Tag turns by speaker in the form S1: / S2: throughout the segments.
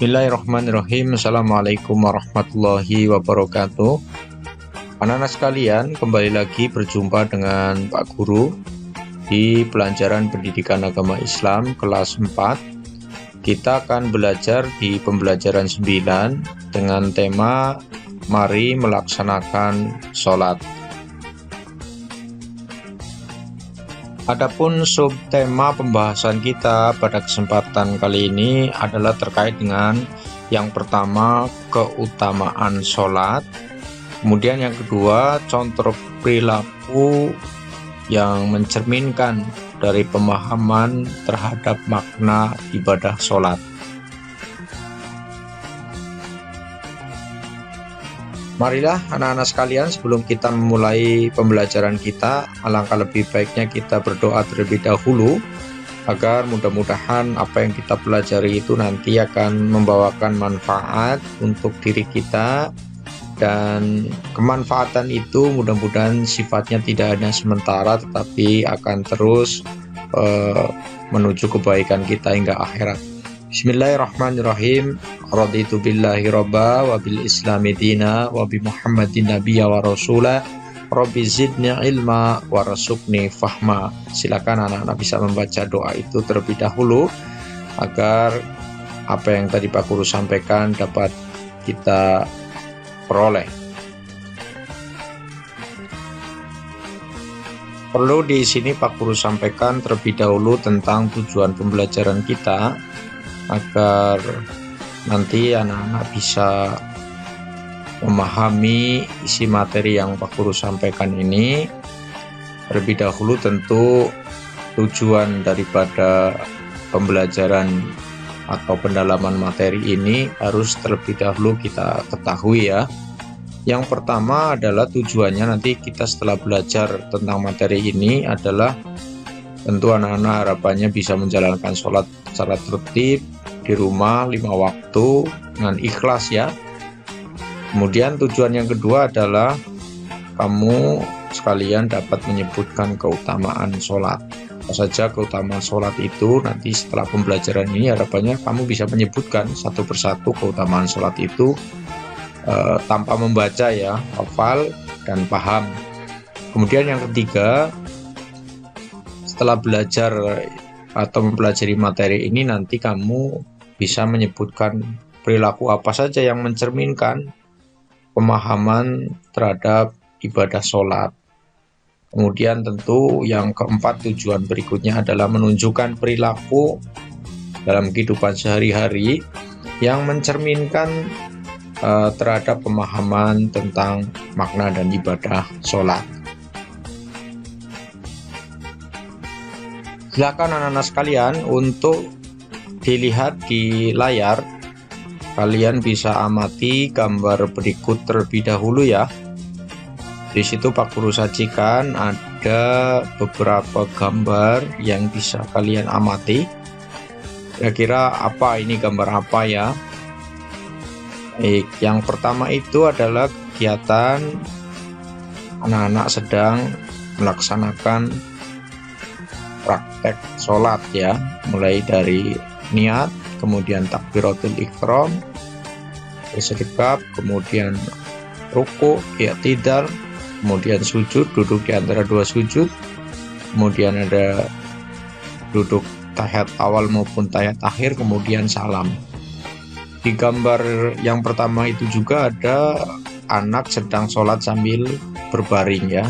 S1: Bismillahirrahmanirrahim. Assalamualaikum warahmatullahi wabarakatuh. Anak-anak sekalian, kembali lagi berjumpa dengan Pak Guru di pelajaran pendidikan agama Islam kelas 4. Kita akan belajar di pembelajaran 9 dengan tema Mari melaksanakan sholat. Adapun subtema pembahasan kita pada kesempatan kali ini adalah terkait dengan yang pertama, keutamaan sholat. Kemudian yang kedua, contoh perilaku yang mencerminkan dari pemahaman terhadap makna ibadah sholat. Marilah anak-anak sekalian, sebelum kita memulai pembelajaran kita, alangkah lebih baiknya kita berdoa terlebih dahulu agar mudah-mudahan apa yang kita pelajari itu nanti akan membawakan manfaat untuk diri kita, dan kemanfaatan itu mudah-mudahan sifatnya tidak hanya sementara tetapi akan terus menuju kebaikan kita hingga akhirat. Bismillahirrahmanirrahim. Raditu billahi robba wa bil islami dina wa bi muhammadin nabiyya wa rasula rabbi zidni ilma wa rasukni fahma. Silakan anak-anak bisa membaca doa itu terlebih dahulu agar apa yang tadi Pak Guru sampaikan dapat kita peroleh. Perlu di sini Pak Guru sampaikan terlebih dahulu tentang tujuan pembelajaran kita agar nanti anak-anak bisa memahami isi materi yang Pak Guru sampaikan ini. Terlebih dahulu tentu tujuan daripada pembelajaran atau pendalaman materi ini harus terlebih dahulu kita ketahui ya. Yang pertama adalah tujuannya nanti kita setelah belajar tentang materi ini adalah tentu anak-anak harapannya bisa menjalankan sholat secara tertib di rumah 5 waktu dengan ikhlas ya. Kemudian tujuan yang kedua adalah kamu sekalian dapat menyebutkan keutamaan sholat. Apa saja keutamaan sholat itu nanti setelah pembelajaran ini harapannya kamu bisa menyebutkan satu persatu keutamaan sholat itu tanpa membaca ya, hafal dan paham. Kemudian yang ketiga, setelah belajar atau mempelajari materi ini nanti kamu bisa menyebutkan perilaku apa saja yang mencerminkan pemahaman terhadap ibadah sholat. Kemudian tentu yang keempat, tujuan berikutnya adalah menunjukkan perilaku dalam kehidupan sehari-hari yang mencerminkan terhadap pemahaman tentang makna dan ibadah sholat. Silakan anak-anak sekalian untuk dilihat di layar. Kalian bisa amati gambar berikut terlebih dahulu ya. Di situ Pak Guru sajikan ada beberapa gambar yang bisa kalian amati. Kira-kira apa ini, gambar apa ya? Baik, yang pertama itu adalah kegiatan anak-anak sedang melaksanakan praktek sholat ya, mulai dari niat, kemudian takbiratul ihram, bersedekap, kemudian ruku, i'tidal, kemudian sujud, duduk di antara dua sujud, kemudian ada duduk tahiyat awal maupun tahiyat akhir, kemudian salam. Di gambar yang pertama itu juga ada anak sedang sholat sambil berbaring ya,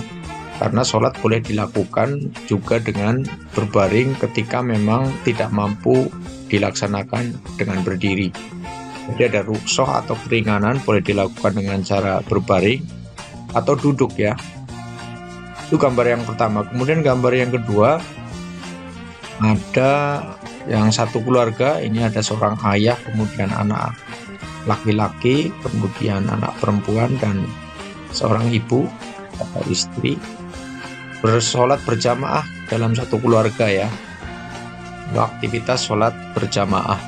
S1: karena sholat boleh dilakukan juga dengan berbaring ketika memang tidak mampu dilaksanakan dengan berdiri. Jadi ada rukhsah atau keringanan, boleh dilakukan dengan cara berbaring atau duduk ya. Itu gambar yang pertama. Kemudian gambar yang kedua, ada yang satu keluarga, ini ada seorang ayah, kemudian anak laki-laki, kemudian anak perempuan, dan seorang ibu atau istri bersolat berjamaah dalam satu keluarga ya. Aktivitas sholat berjamaah.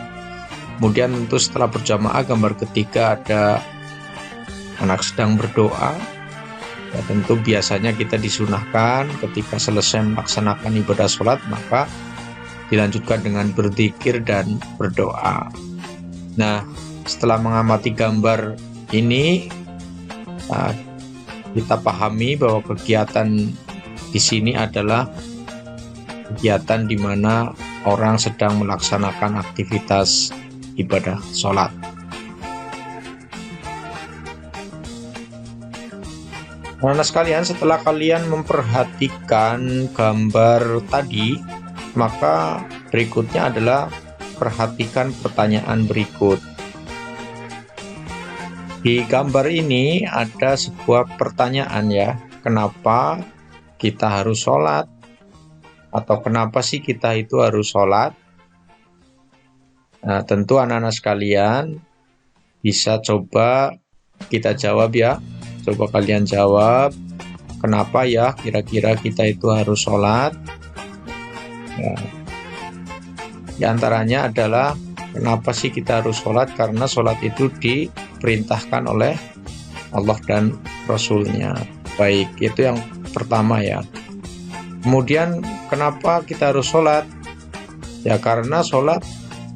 S1: Kemudian tentu setelah berjamaah, gambar ketiga ada anak sedang berdoa ya. Tentu biasanya kita disunahkan ketika selesai melaksanakan ibadah sholat maka dilanjutkan dengan berzikir dan berdoa. Nah, setelah mengamati gambar ini, kita pahami bahwa kegiatan di sini adalah kegiatan di mana orang sedang melaksanakan aktivitas ibadah sholat. Anak-anak sekalian, setelah kalian memperhatikan gambar tadi, maka berikutnya adalah perhatikan pertanyaan berikut. Di gambar ini ada sebuah pertanyaan ya, kenapa kita harus sholat? Atau kenapa sih kita itu harus sholat? Nah, tentu anak-anak sekalian bisa coba kita jawab ya. Coba kalian jawab, kenapa ya kira-kira kita itu harus sholat? Ya. Di antaranya adalah, kenapa sih kita harus sholat? Karena sholat itu diperintahkan oleh Allah dan Rasul-Nya. Baik, itu yang pertama ya. Kemudian kenapa kita harus sholat? Ya karena sholat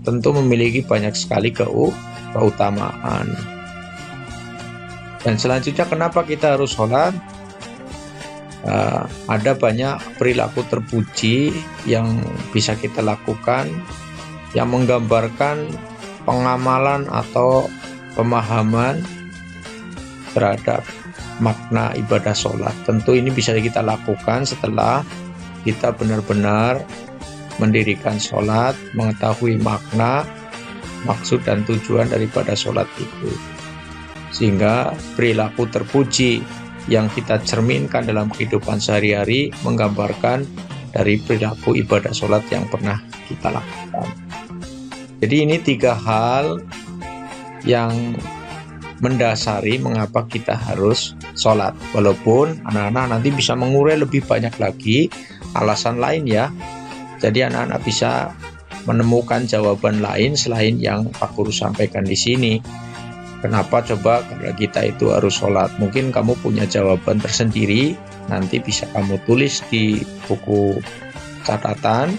S1: tentu memiliki banyak sekali keutamaan. Dan selanjutnya kenapa kita harus sholat? Ada banyak perilaku terpuji yang bisa kita lakukan yang menggambarkan pengamalan atau pemahaman terhadap makna ibadah sholat. Tentu ini bisa kita lakukan setelah kita benar-benar mendirikan sholat, mengetahui makna, maksud dan tujuan daripada sholat itu. Sehingga perilaku terpuji yang kita cerminkan dalam kehidupan sehari-hari menggambarkan dari perilaku ibadah sholat yang pernah kita lakukan. Jadi ini 3 hal yang mendasari mengapa kita harus sholat. Walaupun anak-anak nanti bisa mengurai lebih banyak lagi alasan lain ya. Jadi anak-anak bisa menemukan jawaban lain selain yang Pak Guru sampaikan di sini. Kenapa coba kalau kita itu harus sholat? Mungkin kamu punya jawaban tersendiri, nanti bisa kamu tulis di buku catatan.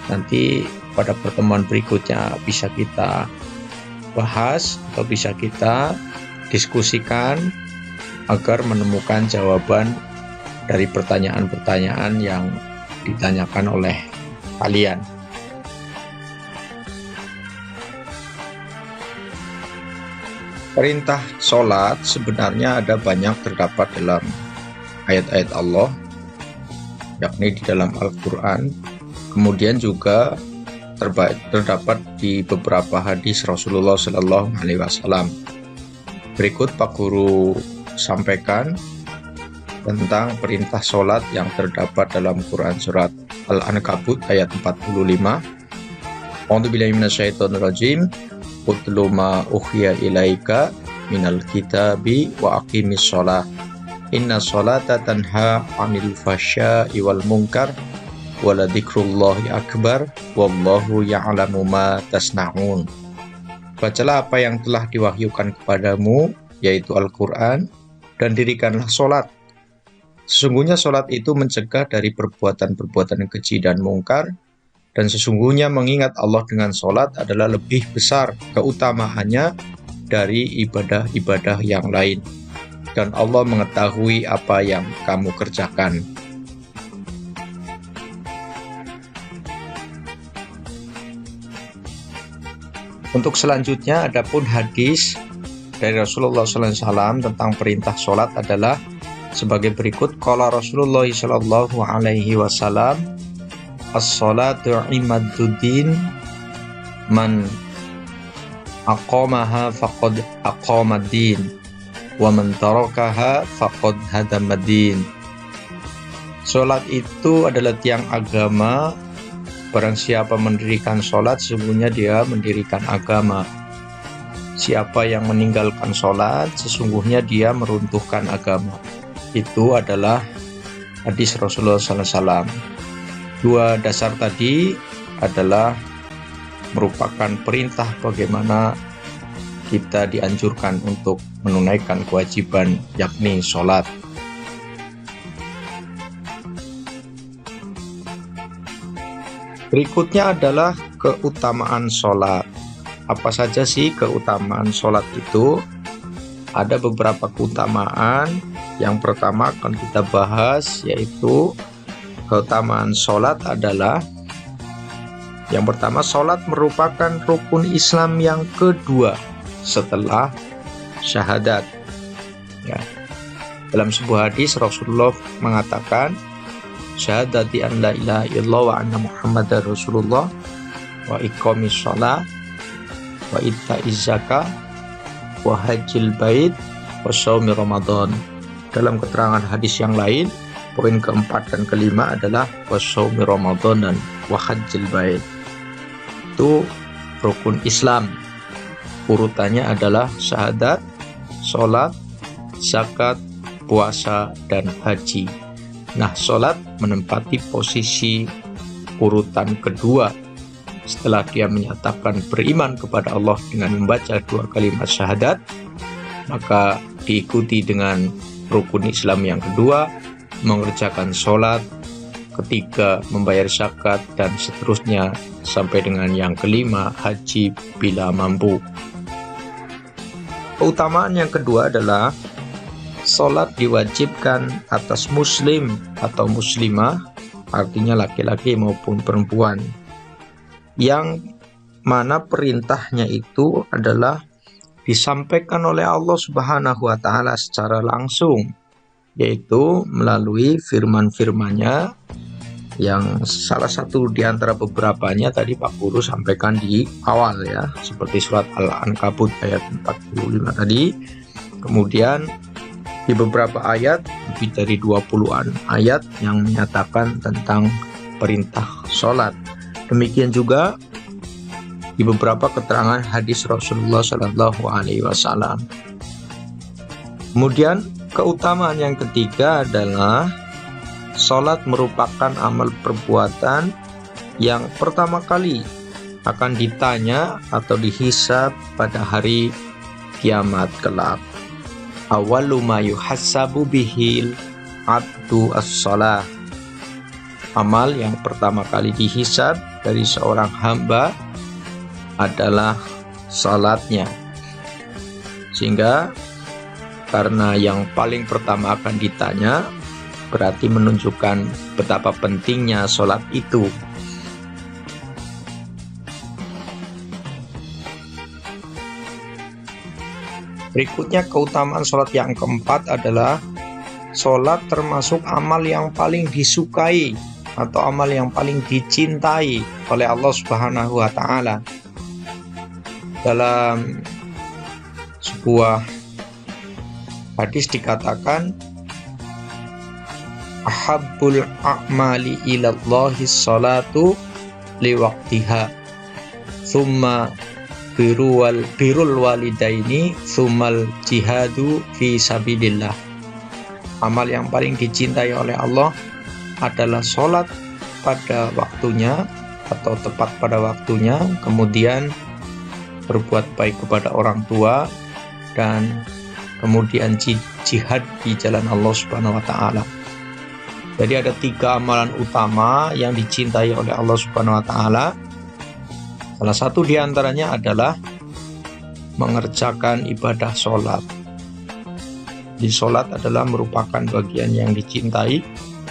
S1: Nanti pada pertemuan berikutnya bisa kita bahas atau bisa kita diskusikan agar menemukan jawaban dari pertanyaan-pertanyaan yang ditanyakan oleh kalian. Perintah sholat sebenarnya ada banyak terdapat dalam ayat-ayat Allah, yakni di dalam Al-Quran. Kemudian juga terdapat di beberapa hadis Rasulullah Sallallahu Alaihi Wasallam. Berikut Pak Guru sampaikan tentang perintah sholat yang terdapat dalam Quran surat Al-Ankabut ayat 45. A'udzubillahi minasyaitonirrajim. Utlu ma ukhya ilaika minal kitabi wa aqimis sholah. Inna sholata tanha 'anil fahsya'i wal munkar wa la dzikrullahi akbar wallahu ya'lamu ma tasna'un. Bacalah apa yang telah diwahyukan kepadamu, yaitu Al-Quran, dan dirikanlah sholat. Sesungguhnya sholat itu mencegah dari perbuatan-perbuatan keji dan mungkar, dan sesungguhnya mengingat Allah dengan sholat adalah lebih besar keutamaannya dari ibadah-ibadah yang lain. Dan Allah mengetahui apa yang kamu kerjakan. Untuk selanjutnya, adapun hadis dari Rasulullah SAW tentang perintah sholat adalah sebagai berikut. Qala Rasulullah SAW, as-salatu imaduddin, man aqamaha faqad aqamaddin, wa man tarakaha faqad hadamaddin. Sholat itu adalah tiang agama. Barang siapa mendirikan sholat, sesungguhnya dia mendirikan agama. Siapa yang meninggalkan sholat, sesungguhnya dia meruntuhkan agama. Itu adalah hadis Rasulullah SAW. 2 dasar tadi adalah merupakan perintah bagaimana kita dianjurkan untuk menunaikan kewajiban, yakni sholat. Berikutnya adalah keutamaan sholat. apa saja sih keutamaan sholat itu? Ada beberapa keutamaan. Yang pertama akan kita bahas, yaitu keutamaan sholat adalah yang pertama, sholat merupakan rukun Islam yang kedua setelah syahadat. Ya. Dalam sebuah hadis Rasulullah mengatakan, syahadati an la ilaha illallah wa anna muhammadar rasulullah wa iqamis shalah wa itta'iz zakah wa hajjil bait wa shaumi ramadan. Dalam keterangan hadis yang lain, poin keempat dan kelima adalah wa shaumi ramadan dan wa hajjil bait. Itu rukun Islam. Urutannya adalah syahadat, sholat, zakat, puasa, dan haji. Nah, sholat menempati posisi urutan kedua setelah dia menyatakan beriman kepada Allah dengan membaca 2 kalimat syahadat, maka diikuti dengan rukun Islam yang kedua, mengerjakan sholat, ketiga membayar zakat, dan seterusnya sampai dengan yang kelima, haji bila mampu. Keutamaan yang kedua adalah sholat diwajibkan atas muslim atau muslimah, artinya laki-laki maupun perempuan, yang mana perintahnya itu adalah disampaikan oleh Allah Subhanahu wa Ta'ala secara langsung, yaitu melalui firman-firman-Nya, yang salah satu di antara beberapanya tadi Pak Guru sampaikan di awal ya, seperti surat Al-Ankabut ayat 45 tadi. Kemudian di beberapa ayat, lebih dari 20-an ayat yang menyatakan tentang perintah sholat. Demikian juga di beberapa keterangan hadis Rasulullah Shallallahu Alaihi Wasallam. Kemudian keutamaan yang ketiga adalah sholat merupakan amal perbuatan yang pertama kali akan ditanya atau dihisab pada hari kiamat kelak. Awwalu ma yuhassabu bihil abdu as-shalah. Amal yang pertama kali dihisab dari seorang hamba adalah salatnya. Sehingga karena yang paling pertama akan ditanya, berarti menunjukkan betapa pentingnya sholat itu. Berikutnya keutamaan sholat yang keempat adalah sholat termasuk amal yang paling disukai atau amal yang paling dicintai oleh Allah Subhanahu wa Ta'ala. Dalam sebuah hadis dikatakan, ahabbul a'mali ilallahi sholatu liwaqtiha thumma birrul walidaini thummal jihadu fi sabilillah. Amal yang paling dicintai oleh Allah adalah sholat pada waktunya atau tepat pada waktunya, kemudian berbuat baik kepada orang tua, dan kemudian jihad di jalan Allah Subhanahu wa Ta'ala. Jadi ada 3 amalan utama yang dicintai oleh Allah Subhanahu wa Ta'ala. Salah satu di antaranya adalah mengerjakan ibadah sholat. Di sholat adalah merupakan bagian yang dicintai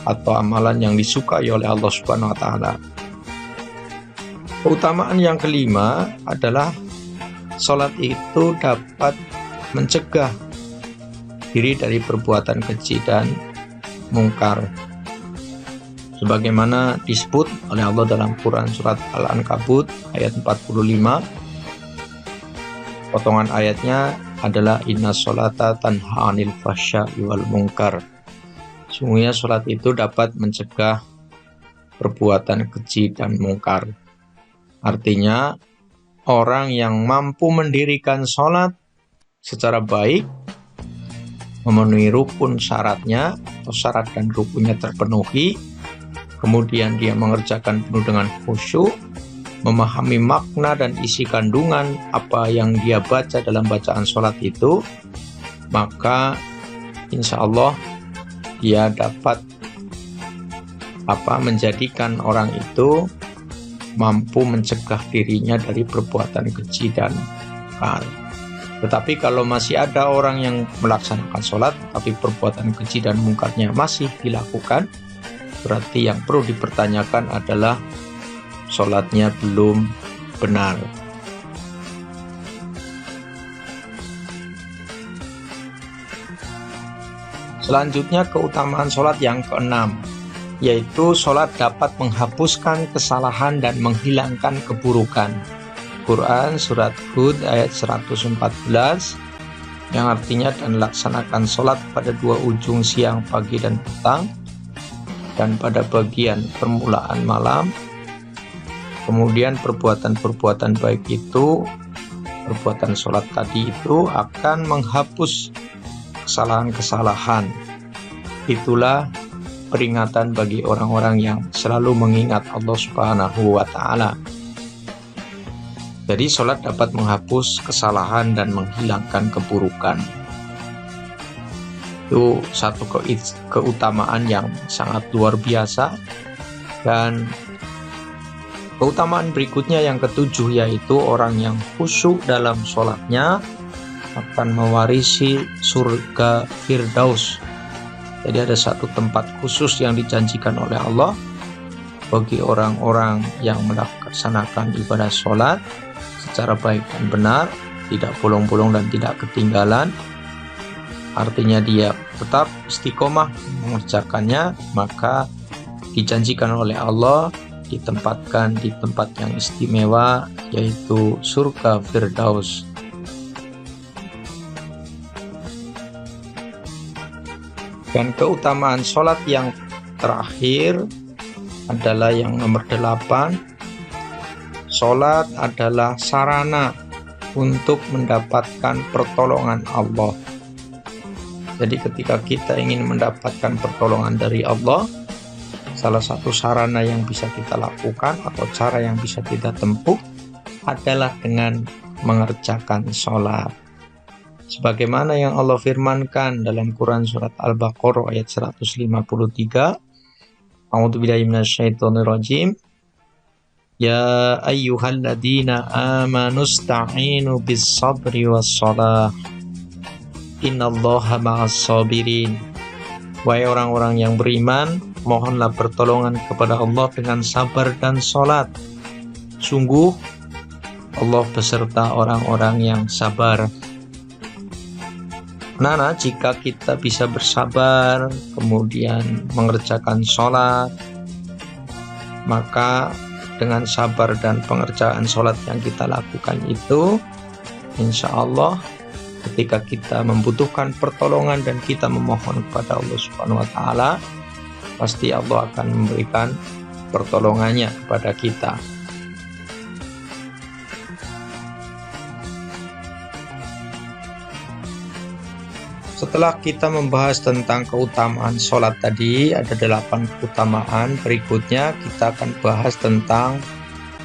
S1: atau amalan yang disukai oleh Allah Subhanahu wa Ta'ala. Keutamaan yang kelima adalah sholat itu dapat mencegah diri dari perbuatan keji dan mungkar, sebagaimana disebut oleh Allah dalam Quran surat Al-Ankabut ayat 45. Potongan ayatnya adalah inna sholata tanha 'anil fahsya'i wal munkar. Sungguhnya sholat itu dapat mencegah perbuatan keji dan mungkar. Artinya orang yang mampu mendirikan sholat secara baik, memenuhi rukun syaratnya atau syarat dan rukunnya terpenuhi, kemudian dia mengerjakan penuh dengan khusyuk, memahami makna dan isi kandungan apa yang dia baca dalam bacaan sholat itu, maka insya Allah dia dapat menjadikan orang itu mampu mencegah dirinya dari perbuatan keji dan mungkar. Tetapi kalau masih ada orang yang melaksanakan sholat tapi perbuatan keji dan mungkarnya masih dilakukan, berarti yang perlu dipertanyakan adalah sholatnya belum benar. Selanjutnya keutamaan sholat yang keenam, yaitu sholat dapat menghapuskan kesalahan dan menghilangkan keburukan. Quran Surat Hud ayat 114 yang artinya, dan laksanakan sholat pada dua ujung siang, pagi dan petang, dan pada bagian permulaan malam. Kemudian perbuatan-perbuatan baik itu, perbuatan sholat tadi itu akan menghapus kesalahan-kesalahan. Itulah peringatan bagi orang-orang yang selalu mengingat Allah Subhanahu wa Ta'ala. Jadi sholat dapat menghapus kesalahan dan menghilangkan keburukan. Itu satu keutamaan yang sangat luar biasa. Dan keutamaan berikutnya yang ketujuh, yaitu orang yang khusyuk dalam sholatnya akan mewarisi surga Firdaus. Jadi ada satu tempat khusus yang dijanjikan oleh Allah bagi orang-orang yang melaksanakan ibadah sholat secara baik dan benar, tidak bolong-bolong dan tidak ketinggalan. Artinya dia tetap istiqomah mengerjakannya, maka dijanjikan oleh Allah ditempatkan di tempat yang istimewa, yaitu surga Firdaus. Dan keutamaan sholat yang terakhir adalah yang nomor 8. Sholat adalah sarana untuk mendapatkan pertolongan Allah. Jadi ketika kita ingin mendapatkan pertolongan dari Allah, salah satu sarana yang bisa kita lakukan atau cara yang bisa kita tempuh adalah dengan mengerjakan sholat. Sebagaimana yang Allah firmankan dalam Quran Surat Al-Baqarah ayat 153, A'udzubillahi minasyaitonirrajim, Ya ayyuhalladzina amanu sta'inu bis sabri was shalah, innallaha ma'as sabirin. Wahai orang-orang yang beriman, mohonlah pertolongan kepada Allah dengan sabar dan sholat. Sungguh Allah beserta orang-orang yang sabar. Nah, jika kita bisa bersabar, kemudian mengerjakan sholat, maka dengan sabar dan pengerjaan sholat yang kita lakukan itu, insya Allah ketika kita membutuhkan pertolongan dan kita memohon kepada Allah Subhanahu wa Ta'ala, pasti Allah akan memberikan pertolongannya kepada kita. Setelah kita membahas tentang keutamaan sholat tadi, ada 8 keutamaan. Berikutnya kita akan bahas tentang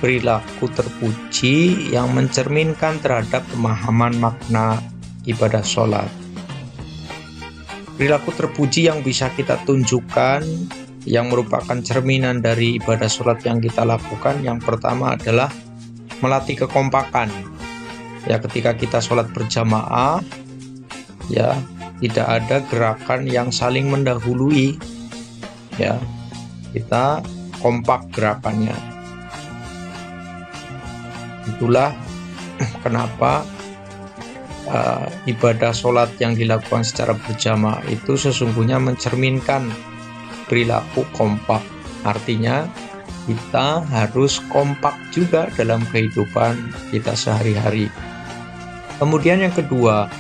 S1: perilaku terpuji yang mencerminkan terhadap pemahaman makna ibadah sholat. Perilaku terpuji yang bisa kita tunjukkan, yang merupakan cerminan dari ibadah sholat yang kita lakukan, yang pertama adalah melatih kekompakan. Ya, ketika kita sholat berjamaah, ya, tidak ada gerakan yang saling mendahului, ya, kita kompak gerakannya. Itulah kenapa ibadah sholat yang dilakukan secara berjamaah itu sesungguhnya mencerminkan perilaku kompak. Artinya kita harus kompak juga dalam kehidupan kita sehari-hari. Kemudian yang kedua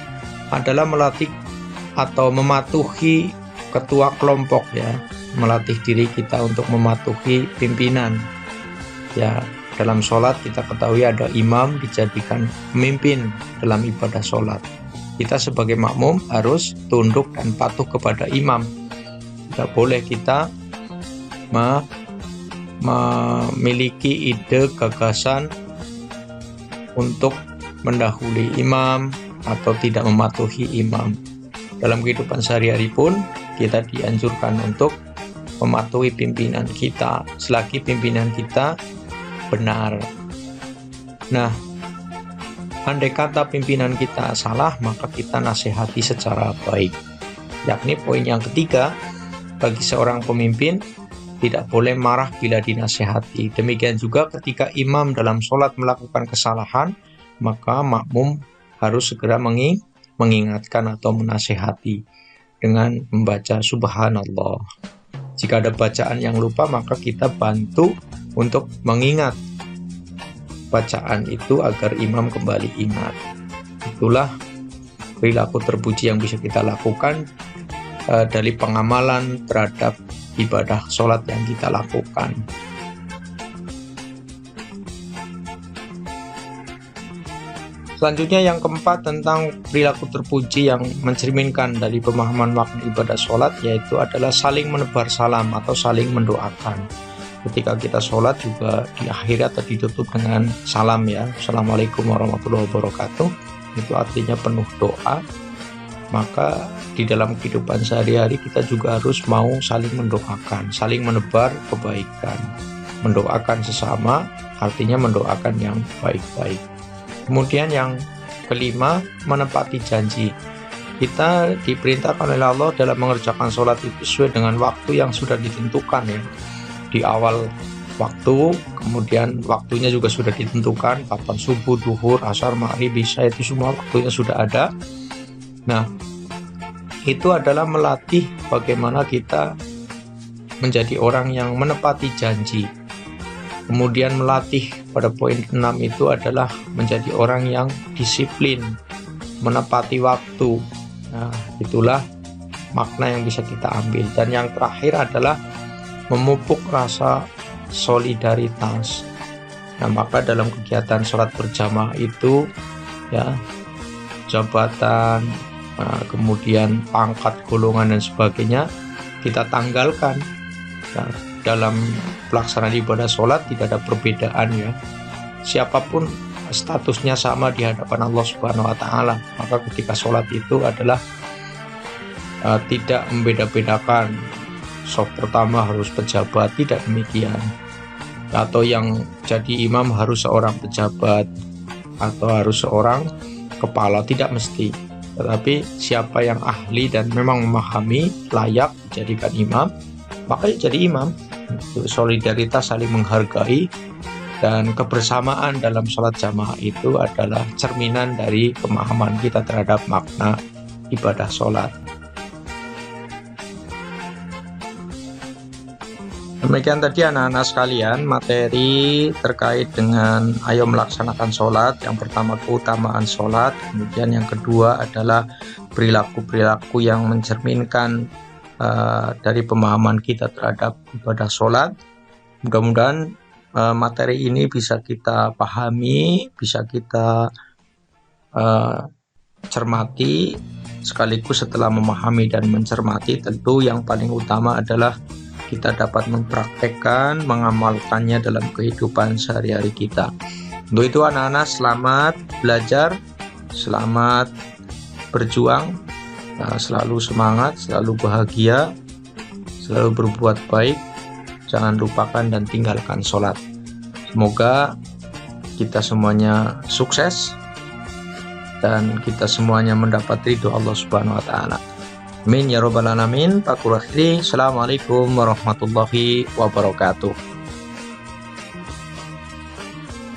S1: adalah melatih atau mematuhi ketua kelompok, ya, melatih diri kita untuk mematuhi pimpinan. Ya, dalam sholat kita ketahui ada imam dijadikan pemimpin dalam ibadah sholat. Kita sebagai makmum harus tunduk dan patuh kepada imam. Tidak boleh kita memiliki ide gagasan untuk mendahului imam atau tidak mematuhi imam. Dalam kehidupan sehari-hari pun kita dianjurkan untuk mematuhi pimpinan kita selagi pimpinan kita benar. Nah, andai kata pimpinan kita salah, maka kita nasihati secara baik. Yakni poin yang ketiga, bagi seorang pemimpin tidak boleh marah bila dinasihati. Demikian juga ketika imam dalam sholat melakukan kesalahan, maka makmum harus segera mengingatkan atau menasihati dengan membaca subhanallah. Jika ada bacaan yang lupa, maka kita bantu untuk mengingat bacaan itu agar imam kembali ingat. Itulah perilaku terpuji yang bisa kita lakukan dari pengamalan terhadap ibadah sholat yang kita lakukan. Selanjutnya yang keempat tentang perilaku terpuji yang mencerminkan dari pemahaman makna ibadah sholat, yaitu adalah saling menebar salam atau saling mendoakan. Ketika kita sholat juga diakhiri atau ditutup dengan salam ya, Assalamualaikum warahmatullahi wabarakatuh. Itu artinya penuh doa. Maka di dalam kehidupan sehari-hari kita juga harus mau saling mendoakan, saling menebar kebaikan. Mendoakan sesama artinya mendoakan yang baik-baik. Kemudian yang kelima, menepati janji. Kita diperintahkan oleh Allah dalam mengerjakan sholat itu sesuai dengan waktu yang sudah ditentukan ya. Di awal waktu, kemudian waktunya juga sudah ditentukan, kapan subuh, duhur, asar, maghrib, isya, itu semua waktunya sudah ada. Nah, itu adalah melatih bagaimana kita menjadi orang yang menepati janji. Kemudian melatih pada poin 6 itu adalah menjadi orang yang disiplin, menepati waktu. Nah, itulah makna yang bisa kita ambil. Dan yang terakhir adalah memupuk rasa solidaritas. Nah, maka dalam kegiatan sholat berjamaah itu ya, jabatan, kemudian pangkat, golongan dan sebagainya kita tanggalkan. Nah, dalam pelaksanaan ibadah sholat tidak ada perbedaan ya. Siapapun statusnya sama di hadapan Allah Subhanahu wa Ta'ala. Maka ketika sholat itu adalah tidak membeda-bedakan. Saf pertama harus pejabat, tidak demikian. Atau yang jadi imam harus seorang pejabat atau harus seorang kepala, tidak mesti. Tetapi siapa yang ahli dan memang memahami layak dijadikan imam, maka jadi imam. Solidaritas, saling menghargai, dan kebersamaan dalam sholat jamaah itu adalah cerminan dari pemahaman kita terhadap makna ibadah sholat. Demikian tadi anak-anak sekalian materi terkait dengan ayo melaksanakan sholat. Yang pertama keutamaan sholat, kemudian yang kedua adalah perilaku-perilaku yang mencerminkan dari pemahaman kita terhadap ibadah sholat. Mudah-mudahan materi ini bisa kita pahami, bisa kita cermati, sekaligus setelah memahami dan mencermati, tentu yang paling utama adalah kita dapat mempraktekkan, mengamalkannya dalam kehidupan sehari-hari kita. Untuk itu anak-anak selamat belajar, selamat berjuang. Selalu semangat, selalu bahagia, selalu berbuat baik, jangan lupakan dan tinggalkan sholat. Semoga kita semuanya sukses dan kita semuanya mendapat ridho Allah Subhanahu wa Ta'ala. Amin ya rabbal alamin. Assalamualaikum warahmatullahi wabarakatuh.